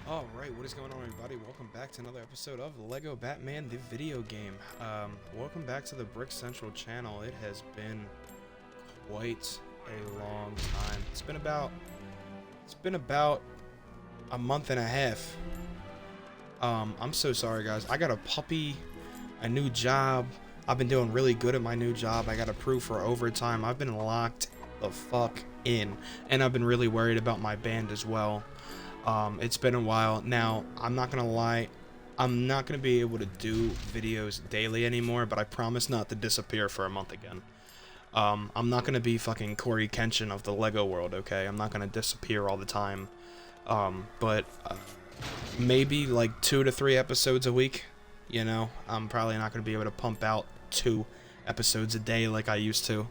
Alright, what is going on, everybody? Welcome back to another episode of Lego Batman, the video game. Welcome back to the Brick Central channel. It has been quite a long time. It's been about a month and a half. I'm so sorry, guys. I got a puppy, a new job. I've been doing really good at my new job. I got approved for overtime. I've been locked the fuck in, and I've been really worried about my band as well. It's been a while. Now, I'm not gonna lie, I'm not gonna be able to do videos daily anymore, but I promise not to disappear for a month again. I'm not gonna be fucking Corey Kenshin of the Lego world, okay? I'm not gonna disappear all the time. But maybe like 2 to 3 episodes a week, you know? I'm probably not gonna be able to pump out 2 episodes a day like I used to.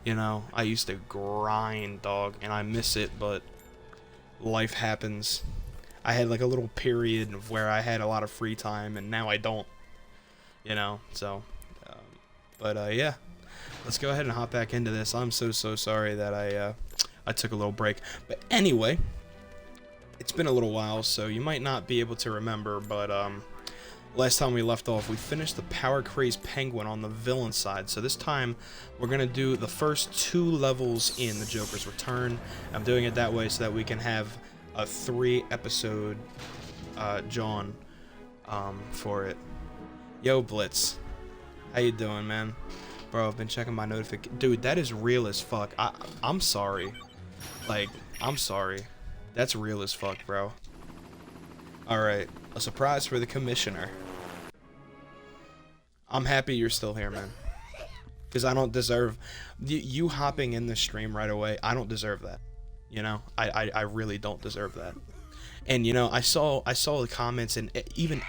You know, I used to grind, dog, and I miss it, but life happens. I had like a little period of where I had a lot of free time, and now I don't, you know, so yeah, let's go ahead and hop back into this. I'm so sorry that I took a little break, but anyway, it's been a little while, so you might not be able to remember, but last time we left off, we finished the Power Crazed Penguin on the villain side. So this time, we're going to do the first 2 levels in the Joker's Return. I'm doing it that way so that we can have a 3-episode John for it. Yo, Blitz. How you doing, man? Bro, I've been checking my notifications. Dude, that is real as fuck. I'm sorry. Like, I'm sorry. That's real as fuck, bro. Alright, a surprise for the commissioner. I'm happy you're still here, man. Because I don't deserve you hopping in the stream right away. I don't deserve that. You know, I really don't deserve that. And you know, I saw the comments, and even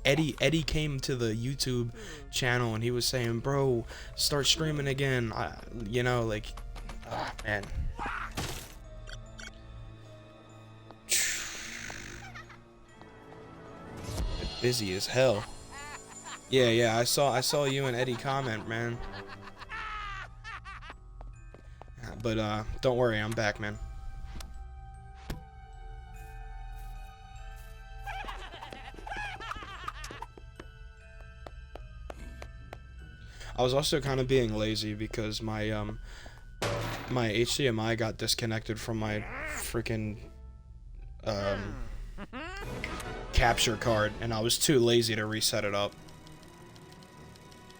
Eddie came to the YouTube channel and he was saying, "Bro, start streaming again." You know, like, man. Busy as hell. Yeah, I saw you and Eddie comment, man. But don't worry, I'm back, man. I was also kind of being lazy because my my HDMI got disconnected from my freaking capture card, and I was too lazy to reset it up.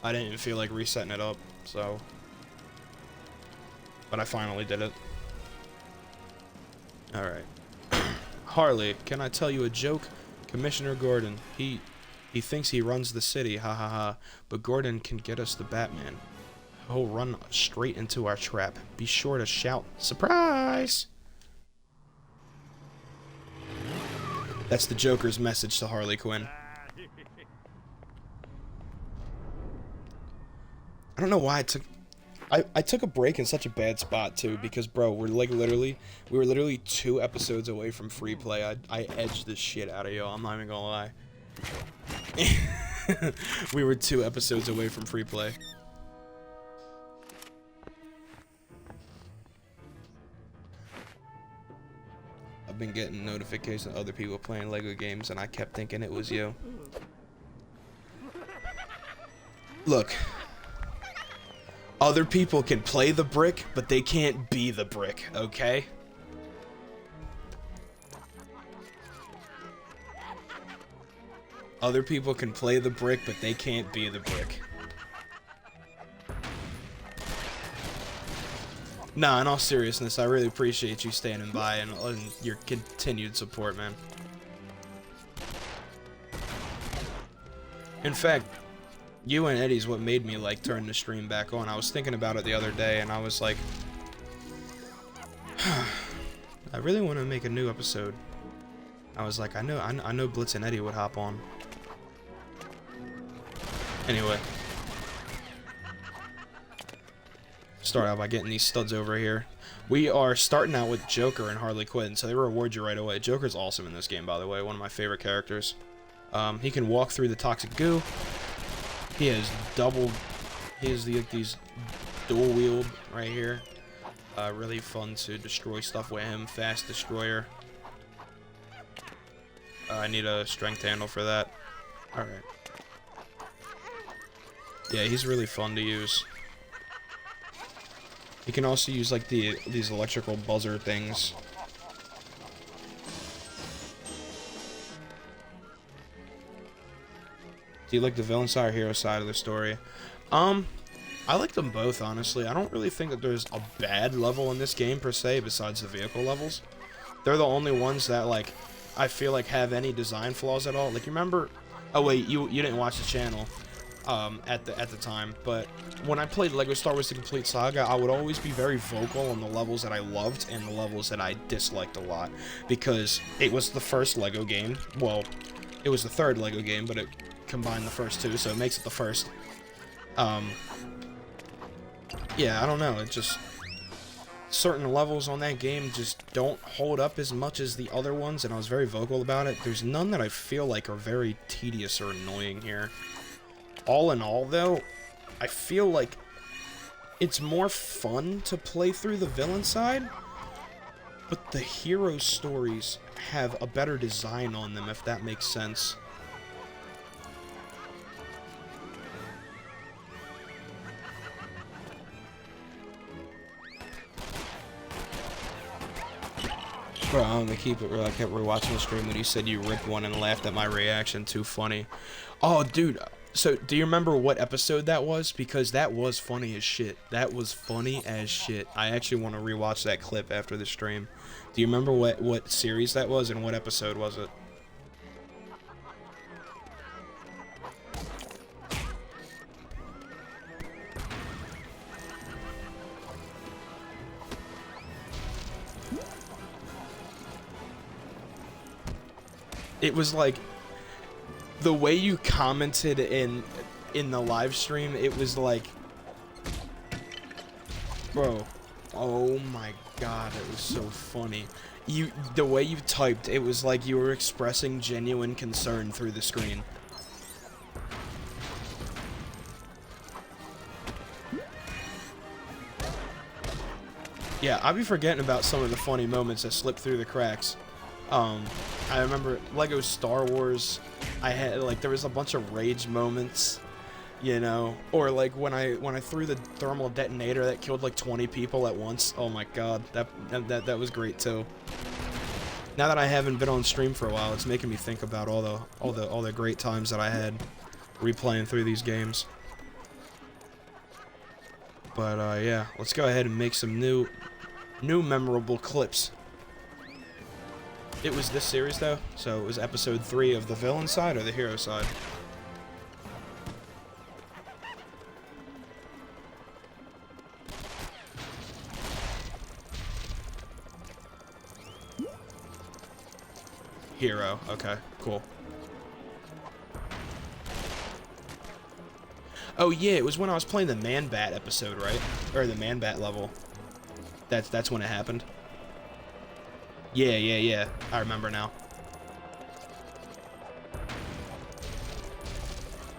I didn't feel like resetting it up, so. But I finally did it. Alright. Harley, can I tell you a joke? Commissioner Gordon, he thinks he runs the city, ha ha ha, but Gordon can get us the Batman. He'll run straight into our trap. Be sure to shout, "Surprise!" That's the Joker's message to Harley Quinn. I don't know why I took a break in such a bad spot too, because bro, we were literally 2 episodes away from free play. I edged this shit out of y'all. I'm not even gonna lie. We were 2 episodes away from free play. I've been getting notifications of other people playing Lego games, and I kept thinking it was you. Look. Other people can play the brick, but they can't be the brick, okay? Other people can play the brick, but they can't be the brick. Nah, in all seriousness, I really appreciate you standing by and your continued support, man. In fact, you and Eddie's what made me like turn the stream back on. I was thinking about it the other day, and I was like, I really want to make a new episode. I was like, I know Blitz and Eddie would hop on. Anyway, start out by getting these studs over here. We are starting out with Joker and Harley Quinn, so they reward you right away. Joker's awesome in this game, by the way. One of my favorite characters. He can walk through the toxic goo. He has these dual wield right here. Really fun to destroy stuff with him. Fast destroyer. I need a strength handle for that. Alright. Yeah, he's really fun to use. You can also use, like, these electrical buzzer things. Do you like the villain side or hero side of the story? I like them both, honestly. I don't really think that there's a bad level in this game, per se, besides the vehicle levels. They're the only ones that, like, I feel like have any design flaws at all. Like, you remember... Oh, wait, you didn't watch the channel at the time, but when I played LEGO Star Wars The Complete Saga, I would always be very vocal on the levels that I loved and the levels that I disliked a lot, because it was the first LEGO game. Well, it was the third LEGO game, but it combined the first two, so it makes it the first. Yeah, I don't know, it just... Certain levels on that game just don't hold up as much as the other ones, and I was very vocal about it. There's none that I feel like are very tedious or annoying here. All in all, though, I feel like it's more fun to play through the villain side, but the hero stories have a better design on them, if that makes sense. Bro, I'm gonna keep it real. I kept rewatching the stream when you said you ripped one and laughed at my reaction. Too funny. Oh, dude. So, do you remember what episode that was? Because that was funny as shit. That was funny as shit. I actually want to rewatch that clip after the stream. Do you remember what series that was and what episode was it? It was like the way you commented in the live stream. It was like, bro, oh my god, it was so funny. The way you typed, it was like you were expressing genuine concern through the screen. Yeah, I'd be forgetting about some of the funny moments that slipped through the cracks. I remember LEGO Star Wars, I had, like, there was a bunch of rage moments, you know, or like when I threw the thermal detonator that killed like 20 people at once. Oh my god, that was great too. Now that I haven't been on stream for a while, it's making me think about all the great times that I had replaying through these games. But yeah, let's go ahead and make some new memorable clips. It was this series, though, so it was episode 3 of the villain side or the hero side. Hero, okay, cool. Oh yeah, it was when I was playing the Man-Bat episode, right? Or the Man-Bat level. That's when it happened. Yeah. I remember now.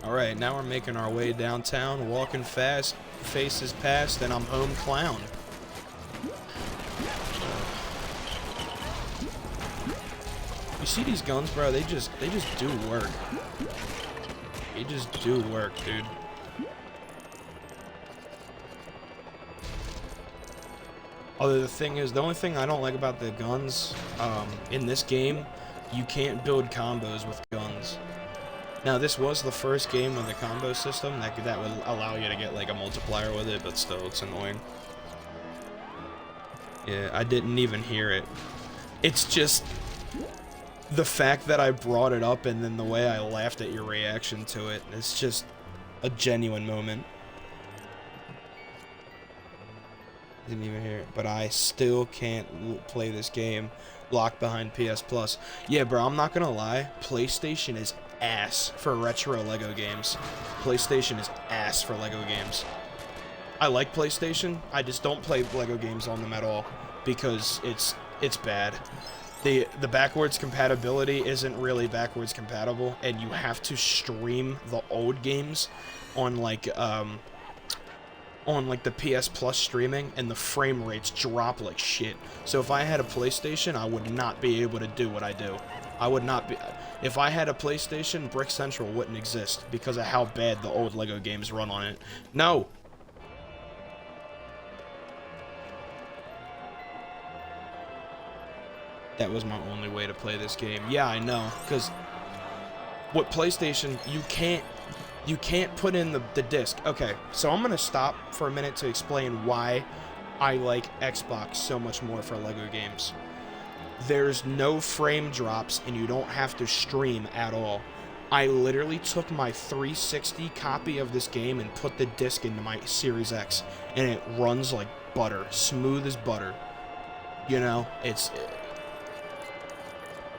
Alright, now we're making our way downtown, walking fast, faces past, and I'm home clown. You see these guns, bro? They just do work. They just do work, dude. Although the thing is, the only thing I don't like about the guns, in this game, you can't build combos with guns. Now, this was the first game with a combo system that would allow you to get, like, a multiplier with it, but still, it's annoying. Yeah, I didn't even hear it. It's just the fact that I brought it up and then the way I laughed at your reaction to it. It's just a genuine moment. Didn't even hear it, but I still can't play this game locked behind PS Plus. Yeah, bro, I'm not gonna lie. PlayStation is ass for retro LEGO games. PlayStation is ass for LEGO games. I like PlayStation. I just don't play LEGO games on them at all because it's bad. The backwards compatibility isn't really backwards compatible, and you have to stream the old games on like the PS Plus streaming, and the frame rates drop like shit. So if I had a PlayStation, I would not be able to do what I do. I would not be... If I had a PlayStation, Brick Central wouldn't exist because of how bad the old LEGO games run on it. No! That was my only way to play this game. Yeah, I know, because with PlayStation, you can't put in the disc. Okay, so I'm gonna stop for a minute to explain why I like Xbox so much more for LEGO games. There's no frame drops, and you don't have to stream at all. I literally took my 360 copy of this game and put the disc into my Series X, and it runs like butter, smooth as butter. You know,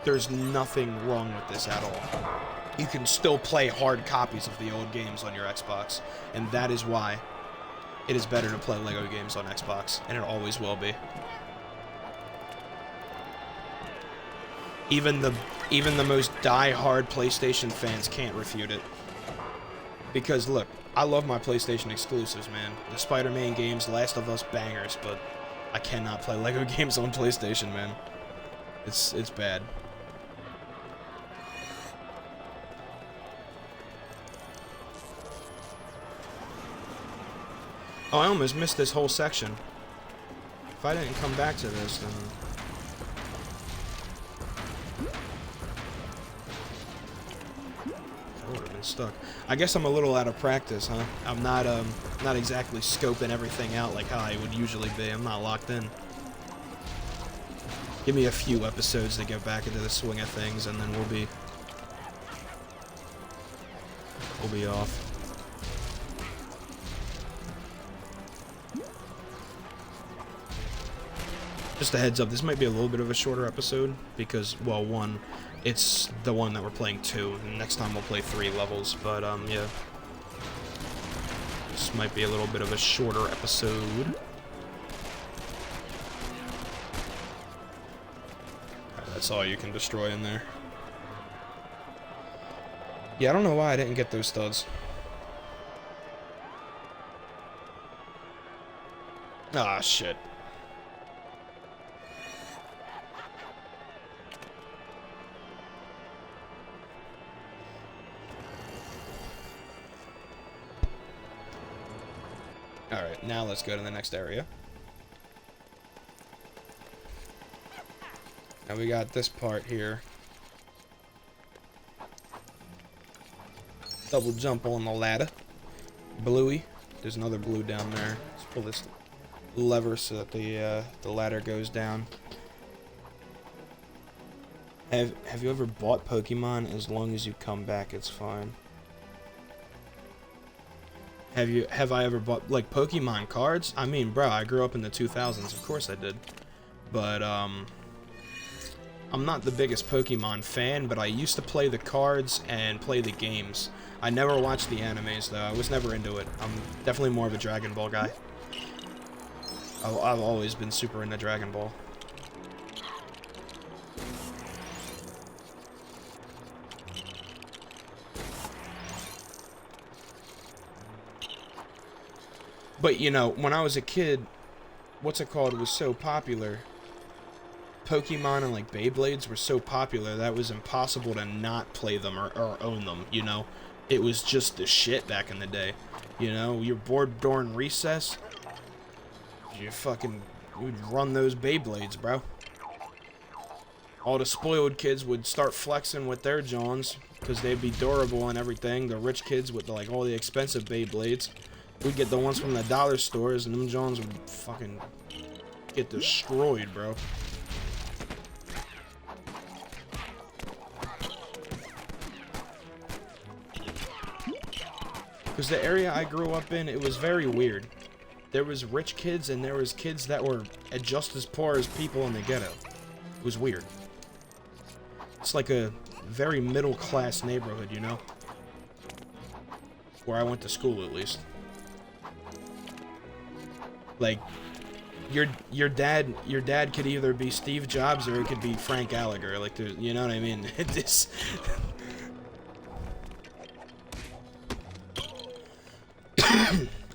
there's nothing wrong with this at all. You can still play hard copies of the old games on your Xbox, and that is why it is better to play LEGO games on Xbox, and it always will be. Even the most die-hard PlayStation fans can't refute it. Because look, I love my PlayStation exclusives, man. The Spider-Man games, Last of Us, bangers, but I cannot play LEGO games on PlayStation, man. It's bad. Oh, I almost missed this whole section. If I didn't come back to this, then... I would have been stuck. I guess I'm a little out of practice, huh? I'm not exactly scoping everything out like how I would usually be. I'm not locked in. Give me a few episodes to get back into the swing of things, and then we'll be off. Just a heads up, this might be a little bit of a shorter episode, because, well, one, it's the one that we're playing 2, and next time we'll play 3 levels, but, yeah. This might be a little bit of a shorter episode. That's all you can destroy in there. Yeah, I don't know why I didn't get those studs. Ah, shit. Alright, now let's go to the next area. Now we got this part here. Double jump on the ladder. Bluey. There's another blue down there. Let's pull this lever so that the ladder goes down. Have you ever bought Pokemon? As long as you come back, it's fine. Have I ever bought, like, Pokemon cards? I mean, bro, I grew up in the 2000s. Of course I did. But, I'm not the biggest Pokemon fan, but I used to play the cards and play the games. I never watched the animes, though. I was never into it. I'm definitely more of a Dragon Ball guy. I've always been super into Dragon Ball. But, you know, when I was a kid, what's it called was so popular. Pokemon and, like, Beyblades were so popular that it was impossible to not play them or own them, you know? It was just the shit back in the day. You know, you're bored during recess, you'd run those Beyblades, bro. All the spoiled kids would start flexing with their Johns, because they'd be durable and everything. The rich kids with, like, all the expensive Beyblades. We'd get the ones from the dollar stores, and them Johns would fucking get destroyed, bro. Because the area I grew up in, it was very weird. There was rich kids, and there was kids that were just as poor as people in the ghetto. It was weird. It's like a very middle-class neighborhood, you know? Where I went to school, at least. Like, your dad could either be Steve Jobs or it could be Frank Gallagher. Like, you know what I mean? This.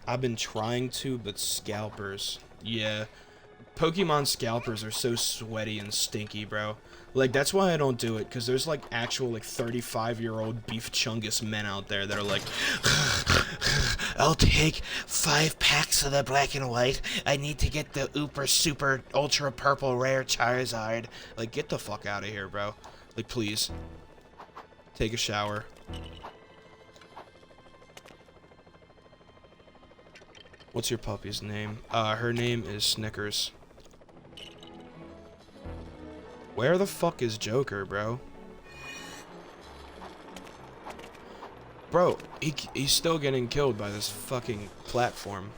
I've been trying to, but scalpers, yeah. Pokemon scalpers are so sweaty and stinky, bro. Like, that's why I don't do it, because there's, like, actual, like, 35-year-old beef chungus men out there that are like, I'll take 5 packs of the black and white. I need to get the Uber Super Ultra Purple Rare Charizard. Like, get the fuck out of here, bro. Like, please. Take a shower. What's your puppy's name? Her name is Snickers. Where the fuck is Joker, bro? Bro, he's still getting killed by this fucking platform.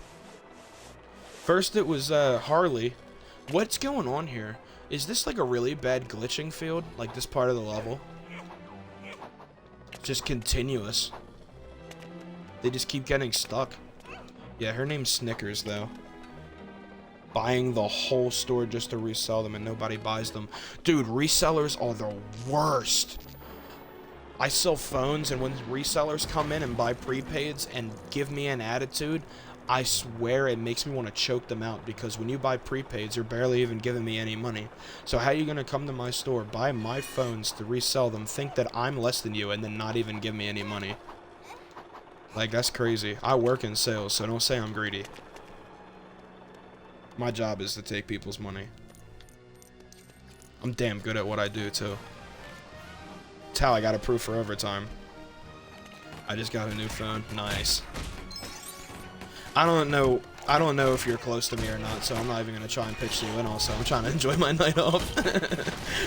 First it was, Harley. What's going on here? Is this like a really bad glitching field? Like this part of the level? Just continuous. They just keep getting stuck. Yeah, her name's Snickers, though. Buying the whole store just to resell them and nobody buys them. Dude, resellers are the worst. I sell phones, and when resellers come in and buy prepaids and give me an attitude, I swear it makes me want to choke them out, because when you buy prepaids, you're barely even giving me any money. So how are you going to come to my store, buy my phones to resell them, think that I'm less than you, and then not even give me any money? Like, that's crazy. I work in sales, so don't say I'm greedy. My job is to take people's money. I'm damn good at what I do, too. That's how I got approved for overtime. I just got a new phone. Nice. I don't know if you're close to me or not, so I'm not even gonna try and pitch you in. Also, I'm trying to enjoy my night off.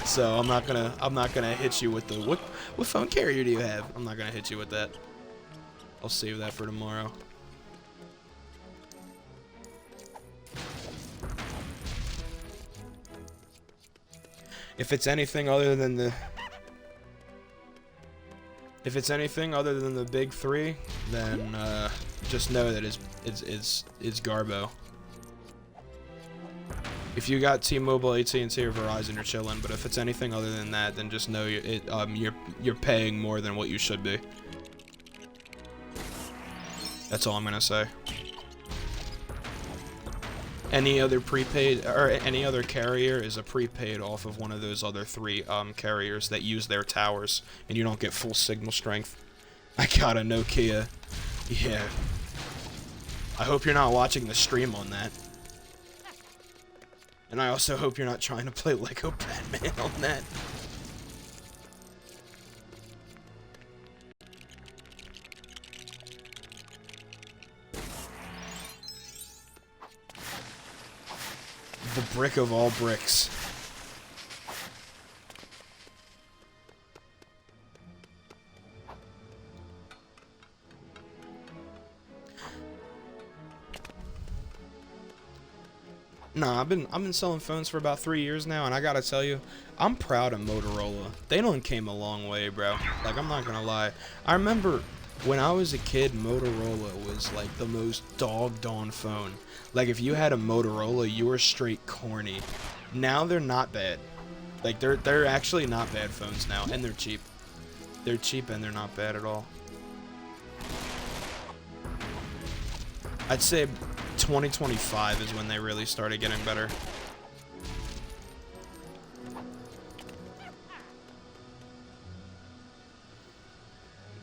So I'm not gonna hit you with the what phone carrier do you have? I'm not gonna hit you with that. I'll save that for tomorrow. If it's anything other than the big three, then just know that it's Garbo. If you got T-Mobile, AT&T, or Verizon, you're chilling. But if it's anything other than that, then just know you're paying more than what you should be. That's all I'm gonna say. Any other prepaid or any other carrier is a prepaid off of one of those other 3 carriers that use their towers, and you don't get full signal strength. I got a Nokia. Yeah. I hope you're not watching the stream on that. And I also hope you're not trying to play Lego Batman on that. The brick of all bricks. Nah, I've been selling phones for about 3 years now, and I gotta tell you, I'm proud of Motorola. They done came a long way, bro. Like, I'm not gonna lie. I remember when I was a kid, Motorola was like the most dogged-on phone. Like, if you had a Motorola, you were straight corny. Now they're not bad. Like, they're actually not bad phones now, and they're cheap. They're cheap and they're not bad at all. I'd say 2025 is when they really started getting better.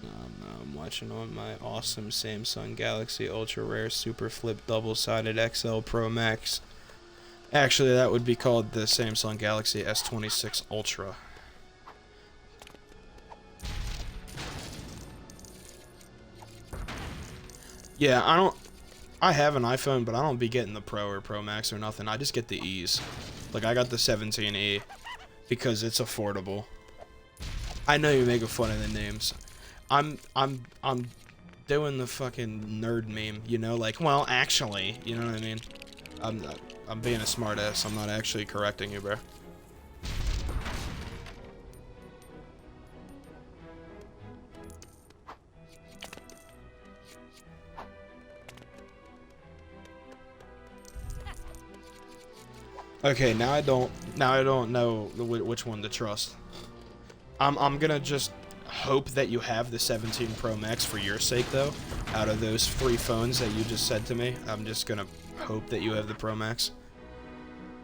I'm watching on my awesome Samsung Galaxy Ultra Rare Super Flip Double-Sided XL Pro Max. Actually, that would be called the Samsung Galaxy S26 Ultra. Yeah, I have an iPhone, but I don't be getting the Pro or Pro Max or nothing. I just get the E's. Like, I got the 17E because it's affordable. I know you're making fun of the names. I'm doing the fucking nerd meme, you know, like, well, actually, you know what I mean? I'm being a smartass. I'm not actually correcting you, bro. Okay, now I don't know which one to trust. I'm gonna just hope that you have the 17 Pro Max for your sake, though. Out of those 3 phones that you just said to me, I'm just gonna hope that you have the Pro Max.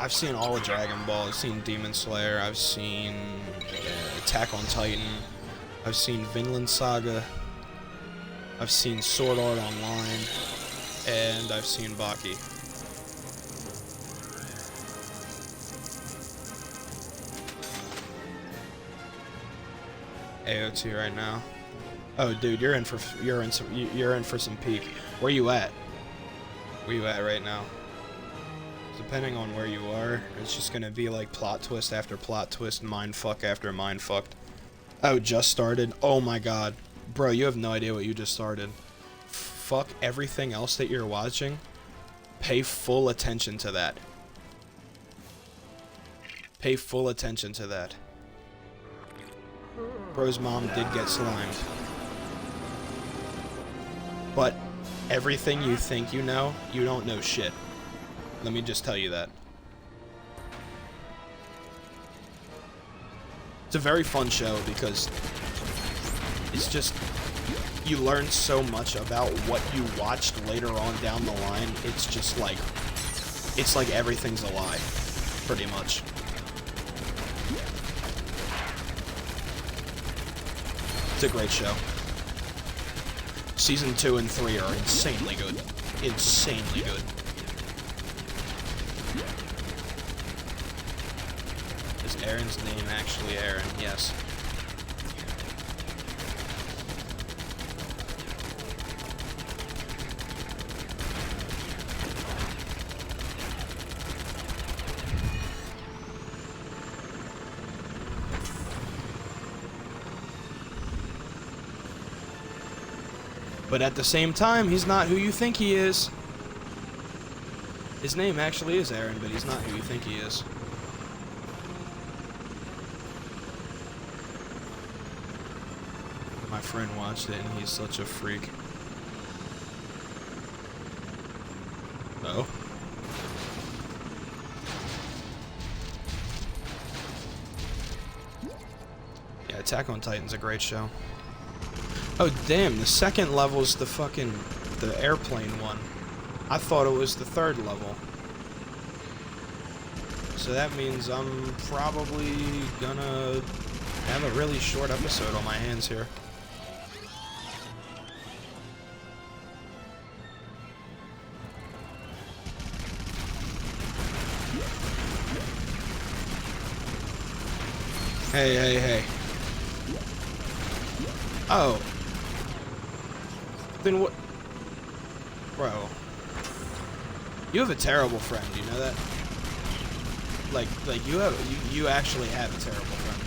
I've seen all of Dragon Ball. I've seen Demon Slayer. I've seen Attack on Titan. I've seen Vinland Saga. I've seen Sword Art Online. And I've seen Baki. AOT right now. Oh, dude, you're in for some peak. Where you at? Where you at right now? Depending on where you are, it's just gonna be like plot twist after plot twist, mindfuck after mindfuck. Oh, just started? Oh my god. Bro, you have no idea what you just started. Fuck everything else that you're watching. Pay full attention to that. Pay full attention to that. Bro's mom did get slimed. But everything you think you know, you don't know shit. Let me just tell you that. It's a very fun show because it's just, you learn so much about what you watched later on down the line. It's just like, it's like everything's a lie, pretty much. It's a great show. Season 2 and 3 are insanely good. Insanely good. Is Aaron's name actually Aaron? Yes. But at the same time, he's not who you think he is. His name actually is Aaron, but he's not who you think he is. My friend watched it and he's such a freak. Oh. Yeah, Attack on Titan's a great show. Oh damn, the second level's the fucking, the airplane one. I thought it was the third level. So that means I'm probably gonna have a really short episode on my hands here. Hey, hey, hey. Oh. Then what? Bro. You have a terrible friend, you know that? Like you actually have a terrible friend.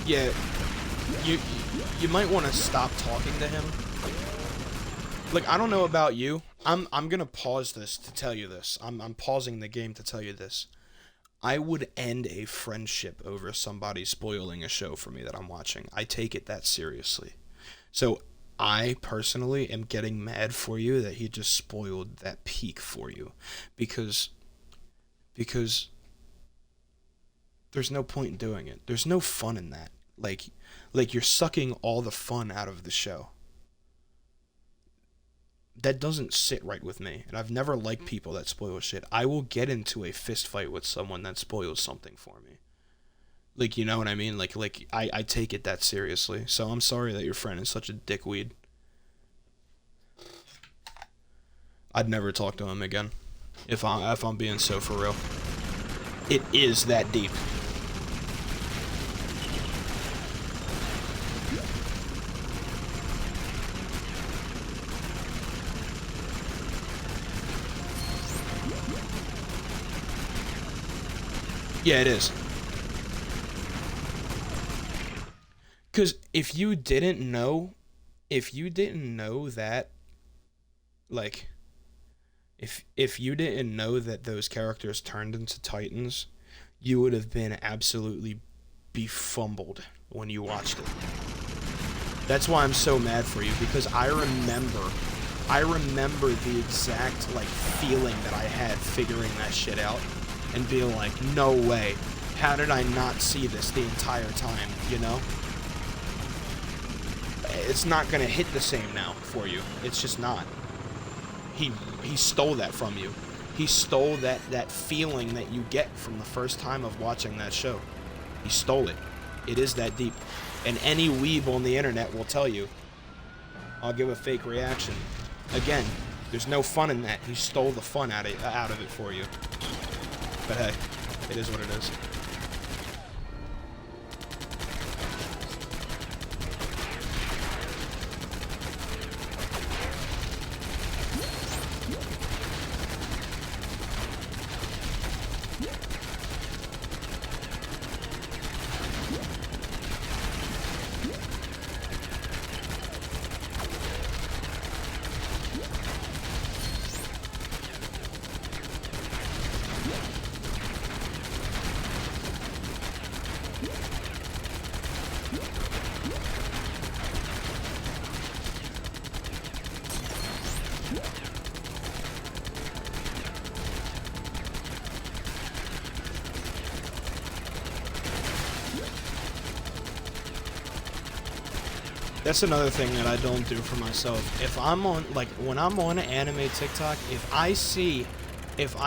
Yeah, you might want to stop talking to him. Like, I don't know about you. I'm gonna pause this to tell you this. I'm pausing the game to tell you this. I would end a friendship over somebody spoiling a show for me that I'm watching. I take it that seriously. So I personally am getting mad for you that he just spoiled that peak for you, because there's no point in doing it. There's no fun in that. Like you're sucking all the fun out of the show. That doesn't sit right with me, and I've never liked people that spoil shit. I will get into a fist fight with someone that spoils something for me. Like, you know what I mean? Like I take it that seriously. So I'm sorry that your friend is such a dickweed. I'd never talk to him again, if I'm being so for real. It is that deep. Yeah, it is. Because if you didn't know that, like, if you didn't know that those characters turned into Titans, you would have been absolutely befumbled when you watched it. That's why I'm so mad for you, because I remember the exact, like, feeling that I had figuring that shit out. And being like, no way. How did I not see this the entire time, you know? it's not gonna hit the same now for you. It's just not. He stole that from you. He stole that feeling that you get from the first time of watching that show. He stole it. It is that deep. And any weeb on the internet will tell you, I'll give a fake reaction. Again, there's no fun in that. He stole the fun out of it for you. But hey, it is what it is. That's another thing that I don't do for myself. If I'm on, like, when I'm on anime TikTok, if I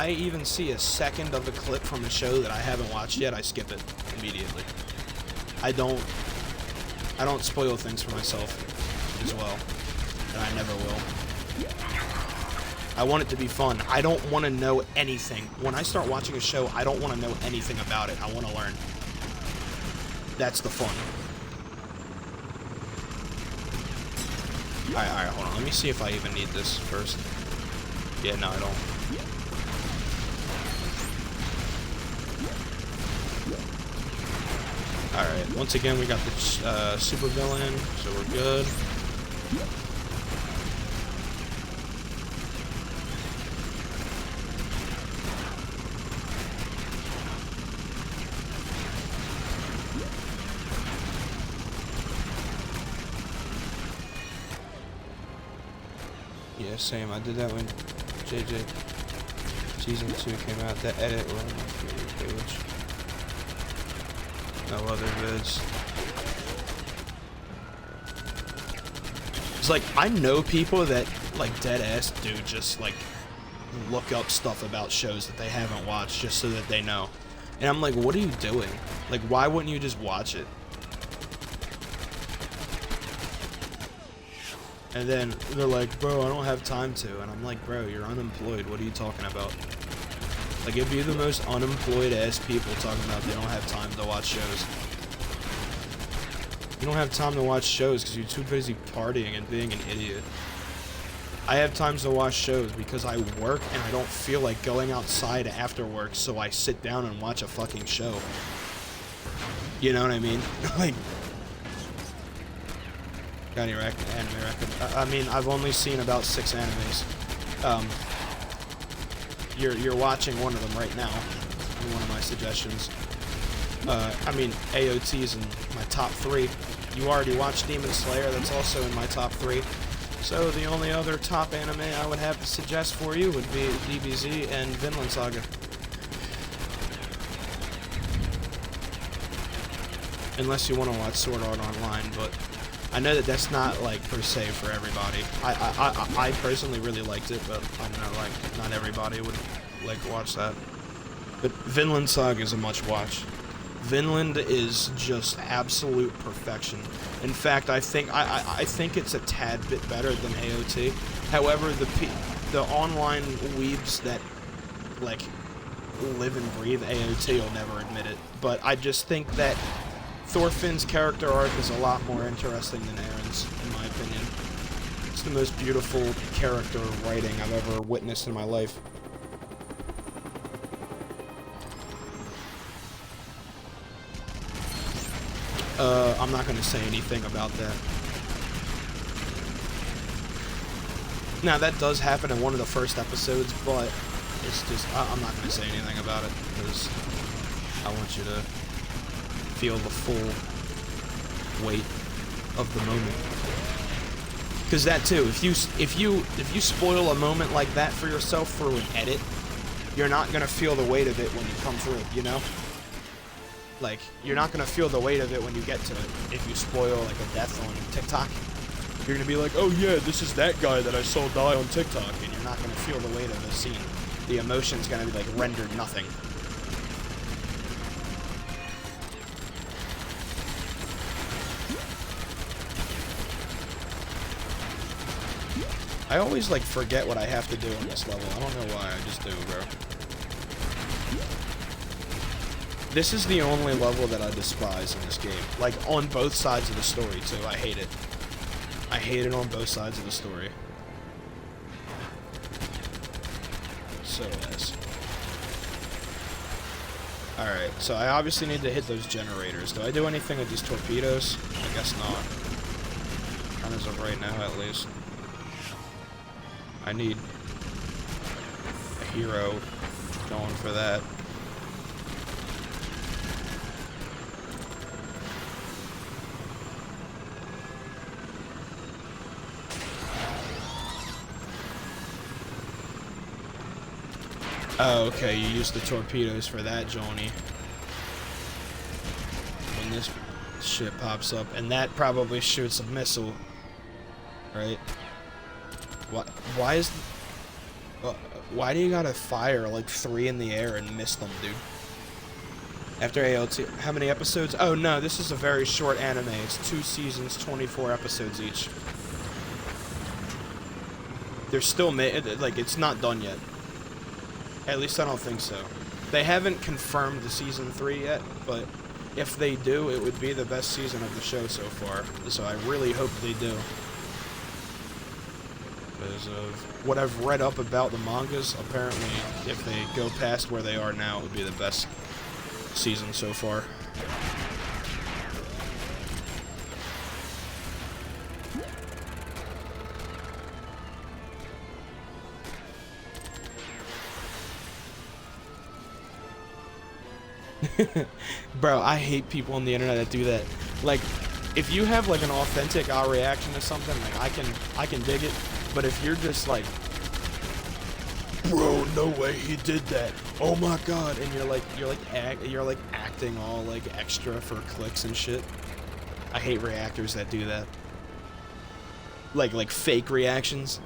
even see a second of a clip from a show that I haven't watched yet, I skip it immediately. I don't spoil things for myself as well, and I never will. I want it to be fun. I don't want to know anything. When I start watching a show, I don't want to know anything about it. I want to learn. That's the fun. Alright, hold on. Let me see if I even need this first. Yeah, no, I don't. Alright, once again, we got the super villain, so we're good. Yeah, same. I did that when JJ Season 2 came out. That edit was on my favorite page. No other vids. It's like, I know people that, like, dead-ass do just, like, look up stuff about shows that they haven't watched just so that they know. And I'm like, what are you doing? Like, why wouldn't you just watch it? And then they're like, bro, I don't have time to. And I'm like, bro, you're unemployed. What are you talking about? Like, it'd be the most unemployed ass people talking about they don't have time to watch shows. You don't have time to watch shows because you're too busy partying and being an idiot. I have times to watch shows because I work and I don't feel like going outside after work, so I sit down and watch a fucking show. You know what I mean? Like, got any anime record? I mean, I've only seen about 6 animes. You're watching one of them right now. One of my suggestions. I mean, AOT's in my top 3. You already watched Demon Slayer. That's also in my top 3. So the only other top anime I would have to suggest for you would be DBZ and Vinland Saga. Unless you want to watch Sword Art Online, but I know that that's not, like, per se for everybody. I personally really liked it, but I know, like, not everybody would, like, watch that. But Vinland Saga is a must watch. Vinland is just absolute perfection. In fact, I think it's a tad bit better than AOT. However, the online weebs that, like, live and breathe AOT will never admit it. But I just think that Thorfinn's character arc is a lot more interesting than Aaron's, in my opinion. It's the most beautiful character writing I've ever witnessed in my life. I'm not gonna say anything about that. Now, that does happen in one of the first episodes, but it's just, I'm not gonna say anything about it, because I want you to feel the full weight of the moment. Because that too, if you spoil a moment like that for yourself through an edit, you're not gonna feel the weight of it when you come through, you know? Like, you're not gonna feel the weight of it when you get to it if you spoil, like, a death on TikTok. You're gonna be like, oh yeah, this is that guy that I saw die on TikTok, and you're not gonna feel the weight of the scene. The emotion's gonna be like rendered nothing. I always like forget what I have to do in this level. I don't know why, I just do, bro. This is the only level that I despise in this game. Like, on both sides of the story, too. I hate it. I hate it on both sides of the story. So ass. Alright, so I obviously need to hit those generators. Do I do anything with these torpedoes? I guess not. Not as of right now, at least. I need a hero going for that. Oh, okay, you use the torpedoes for that, Johnny. When this shit pops up, and that probably shoots a missile, right? Why is... why do you gotta fire, like, 3 in the air and miss them, dude? After ALT... How many episodes? Oh, no, this is a very short anime. It's 2 seasons, 24 episodes each. They're still like, it's not done yet. At least I don't think so. They haven't confirmed the season 3 yet, but if they do, it would be the best season of the show so far. So I really hope they do. Because of what I've read up about the mangas, apparently if they go past where they are now, it would be the best season so far. Bro, I hate people on the internet that do that. Like, if you have like an authentic reaction to something, like I can dig it. But if you're just like, bro, no way he did that. Oh my god, and you're like acting all like extra for clicks and shit. I hate reactors that do that. Like fake reactions.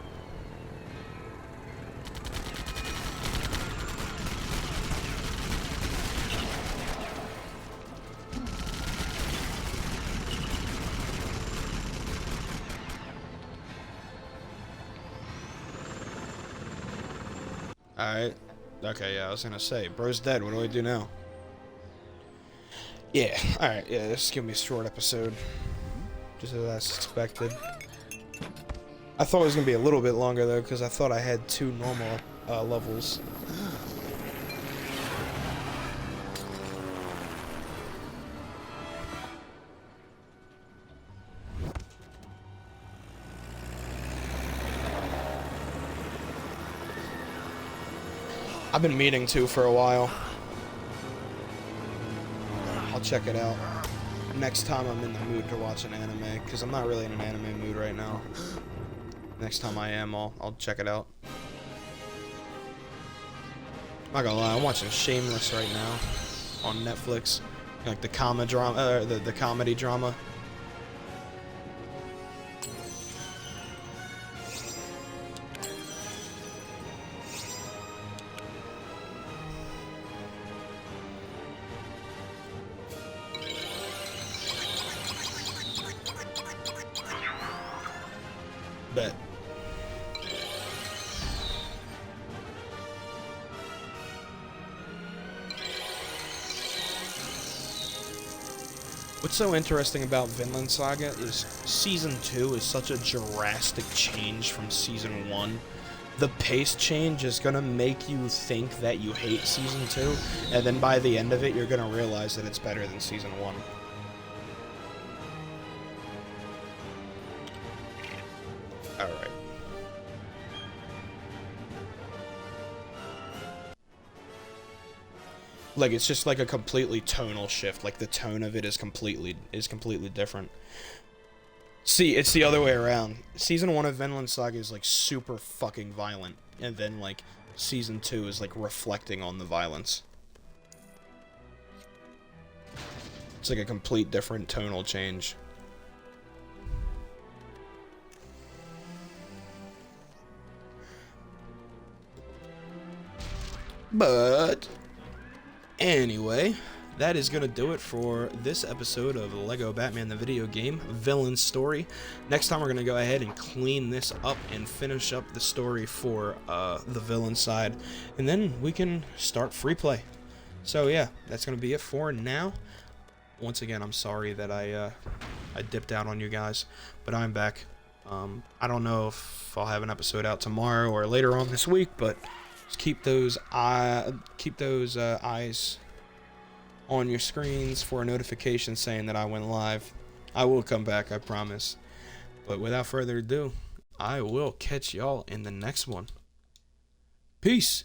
Alright. Okay, yeah, I was gonna say, bro's dead, what do I do now? Yeah, alright, yeah, just give me a short episode. Just as I expected. I thought it was gonna be a little bit longer, though, because I thought I had 2 normal levels. I've been meaning to for a while. I'll check it out next time I'm in the mood to watch an anime, because I'm not really in an anime mood right now. Next time I am, I'll check it out. I'm not gonna lie, I'm watching Shameless right now on Netflix, like the comedy drama. Bet. What's so interesting about Vinland Saga is Season 2 is such a drastic change from Season 1. The pace change is gonna make you think that you hate Season 2, and then by the end of it, you're gonna realize that it's better than Season 1. Alright. Like, it's just like a completely tonal shift. Like, the tone of it is completely different. See, it's the other way around. Season 1 of Vinland Saga is, like, super fucking violent. And then, like, Season 2 is, like, reflecting on the violence. It's like a complete different tonal change. But anyway, that is going to do it for this episode of Lego Batman the Video Game Villain Story. Next time we're going to go ahead and clean this up and finish up the story for the villain side. And then we can start free play. So yeah, that's going to be it for now. Once again, I'm sorry that I dipped out on you guys, but I'm back. I don't know if I'll have an episode out tomorrow or later on this week, but just keep those eyes on your screens for a notification saying that I went live. I will come back, I promise. But without further ado, I will catch y'all in the next one. Peace.